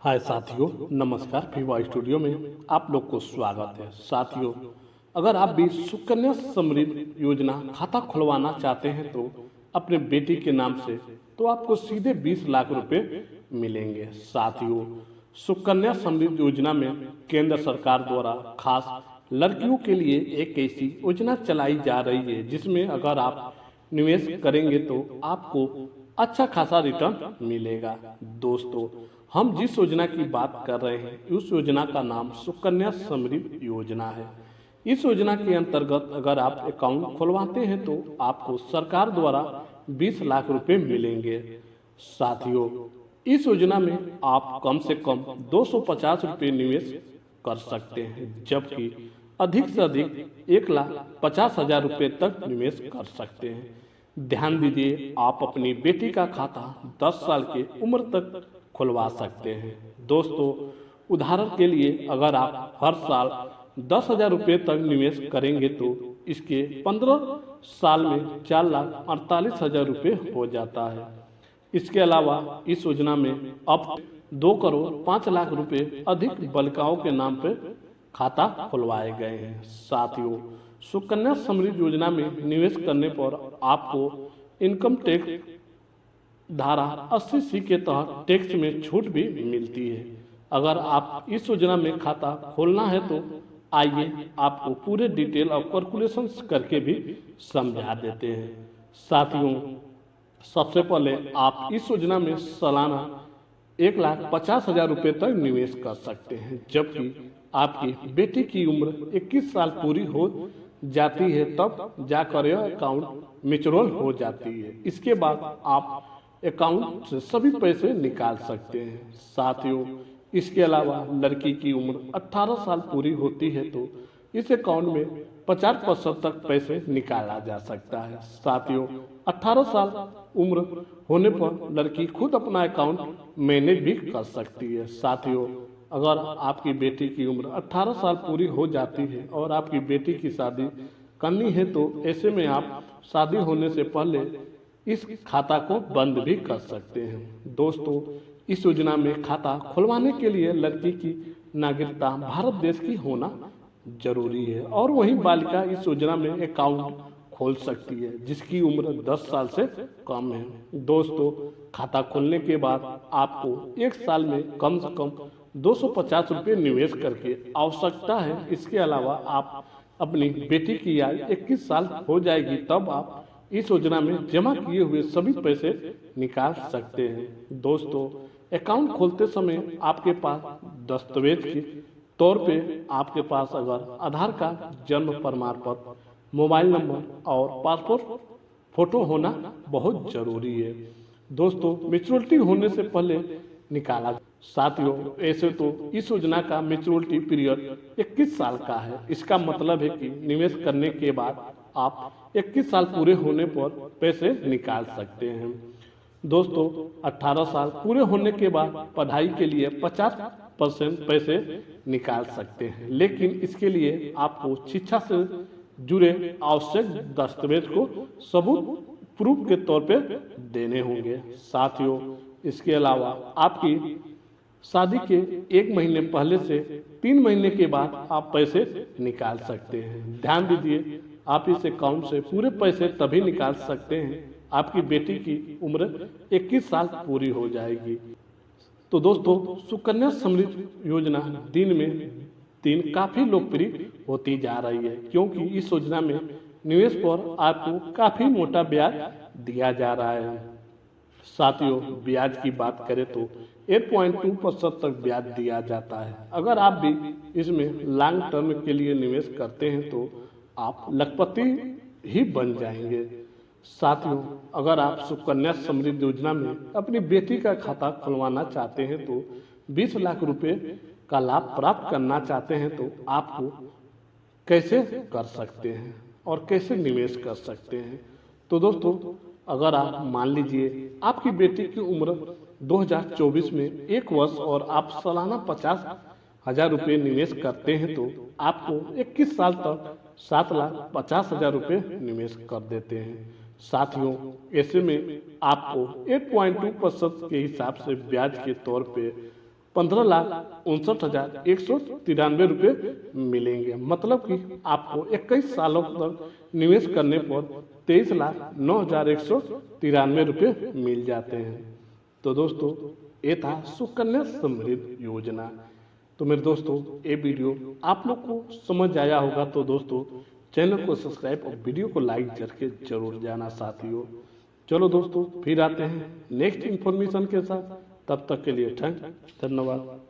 हाय साथियों, नमस्कार। Fever studio में आप लोग को स्वागत है। साथियों, अगर आप भी सुकन्या समृद्धि योजना खाता खुलवाना चाहते हैं तो अपने बेटी के नाम से तो आपको सीधे 20 लाख रुपए मिलेंगे। साथियों, सुकन्या समृद्धि योजना में केंद्र सरकार द्वारा खास लड़कियों के लिए एक ऐसी योजना चलाई जा रही है जिसमें अगर आप निवेश करेंगे तो आपको अच्छा खासा रिटर्न मिलेगा। दोस्तों, हम जिस योजना की बात कर रहे हैं उस योजना का नाम सुकन्या समृद्धि योजना है। इस योजना के अंतर्गत अगर आप अकाउंट खुलवाते हैं तो आपको सरकार द्वारा 20 लाख रुपए मिलेंगे। साथियों, इस योजना में आप कम से कम 250 रुपये निवेश कर सकते हैं, जबकि अधिक से अधिक 1,50,000 रुपये तक निवेश कर सकते हैं। ध्यान दीजिए, आप अपनी बेटी का खाता 10 साल की उम्र तक खुलवा सकते हैं। दोस्तों, उदाहरण के लिए अगर आप हर साल 10,000 रुपये तक निवेश करेंगे तो इसके 15 साल में 4,48,000 रुपये हो जाता है। इसके अलावा इस योजना में अब 2 करोड़ 5 लाख रुपए अधिक बालिकाओं के नाम पर खाता खुलवाए गए हैं। साथियों, सुकन्या समृद्धि योजना में निवेश करने पर आपको इनकम टैक्स धारा 80C के तहत टैक्स में छूट भी मिलती है। अगर आप इस योजना में खाता खोलना है तो आइए आपको पूरे डिटेल और कैलकुलेशन करके भी समझा देते हैं। साथियों, सबसे पहले आप इस योजना में सालाना 1,50,000 रुपये तक निवेश कर सकते हैं, जबकि आपकी बेटी की उम्र 21 साल पूरी हो जाती है तब जाकर यह अकाउंट मैच्योर हो जाती है। इसके बाद आप अकाउंट से सभी पैसे निकाल सकते हैं। साथियों, इसके अलावा लड़की की उम्र 18 साल पूरी होती है तो इस अकाउंट में 50% तक पैसे निकाला जा सकता है। साथियों, 18 साल उम्र होने पर लड़की खुद अपना अकाउंट मैनेज भी कर सकती है। साथियों, अगर आपकी बेटी की उम्र 18 साल पूरी हो जाती है और आपकी बेटी की शादी करनी है तो ऐसे में आप शादी होने से पहले इस खाता को बंद भी कर सकते हैं। दोस्तों, इस योजना में खाता खुलवाने के लिए लड़की की नागरिकता भारत देश की होना जरूरी है और वहीं बालिका इस योजना में अकाउंट खोल सकती है जिसकी उम्र 10 साल से कम है। दोस्तों, खाता खोलने के बाद आपको एक साल में कम से कम 250 रुपये निवेश करके आवश्यकता है। इसके अलावा आप अपनी बेटी की आयु 21 साल हो जाएगी तब आप इस योजना में जमा किए हुए सभी पैसे निकाल सकते हैं। दोस्तों, अकाउंट खोलते समय आपके पास दस्तावेज के तौर पे आपके पास अगर आधार कार्ड, जन्म प्रमाण पत्र, मोबाइल नंबर और पासपोर्ट फोटो होना बहुत जरूरी है। दोस्तों, मैच्योरिटी होने से पहले निकाला। साथियों, ऐसे तो इस योजना का मैच्योरिटी पीरियड 21 साल का है। इसका मतलब है कि निवेश करने के बाद आप 21 साल पूरे होने पर पैसे निकाल सकते हैं। दोस्तों, 18 साल पूरे होने के बाद पढ़ाई के लिए 50% पैसे निकाल सकते हैं, लेकिन इसके लिए आपको शिक्षा से जुड़े आवश्यक दस्तावेज को सबूत प्रूफ के तौर पे देने होंगे। साथियों, इसके अलावा आपकी शादी के 1 महीने पहले से 3 महीने के बाद आप पैसे निकाल सकते हैं। ध्यान दीजिए, आप इस अकाउंट से पूरे पैसे तभी निकाल सकते हैं आपकी बेटी की उम्र 21 साल पूरी हो जाएगी। तो दोस्तों, सुकन्या समृद्धि योजना दिन में दिन काफ़ी लोकप्रिय होती जा रही है क्योंकि इस योजना में निवेश पर आपको काफ़ी मोटा ब्याज दिया जा रहा है। साथियों, ब्याज की बात करें तो 8.2% तक ब्याज दिया जाता है। अगर आप भी इसमें लॉन्ग टर्म के लिए निवेश करते हैं तो आप लखपति ही बन जाएंगे। साथियों, अगर आप सुकन्या समृद्धि योजना में अपनी बेटी का खाता खुलवाना चाहते हैं तो 20 लाख रुपए का लाभ प्राप्त करना चाहते हैं तो आपको कैसे कर सकते हैं और कैसे निवेश कर सकते हैं। तो दोस्तों, अगर आप मान लीजिए आपकी बेटी की उम्र 2024 में 1 वर्ष और आप सालाना 50,000 रुपये निवेश करते हैं तो आपको 21 साल तक 7,50,000 रुपये निवेश कर देते हैं। साथियों, ऐसे में आपको 8.2% के हिसाब से ब्याज के तौर पे 15,59,193 रुपये मिलेंगे। मतलब कि आपको 21 सालों तक निवेश करने पर 23,09,193 रुपये मिल जाते हैं। तो दोस्तों, ये था सुकन्या समृद्धि योजना। तो मेरे दोस्तों, ये वीडियो आप लोग को समझ आया होगा। तो दोस्तों, चैनल को सब्सक्राइब और वीडियो को लाइक करके जरूर जाना साथियों। चलो दोस्तों, फिर आते हैं नेक्स्ट इन्फॉर्मेशन के साथ। तब तक के लिए धन्यवाद।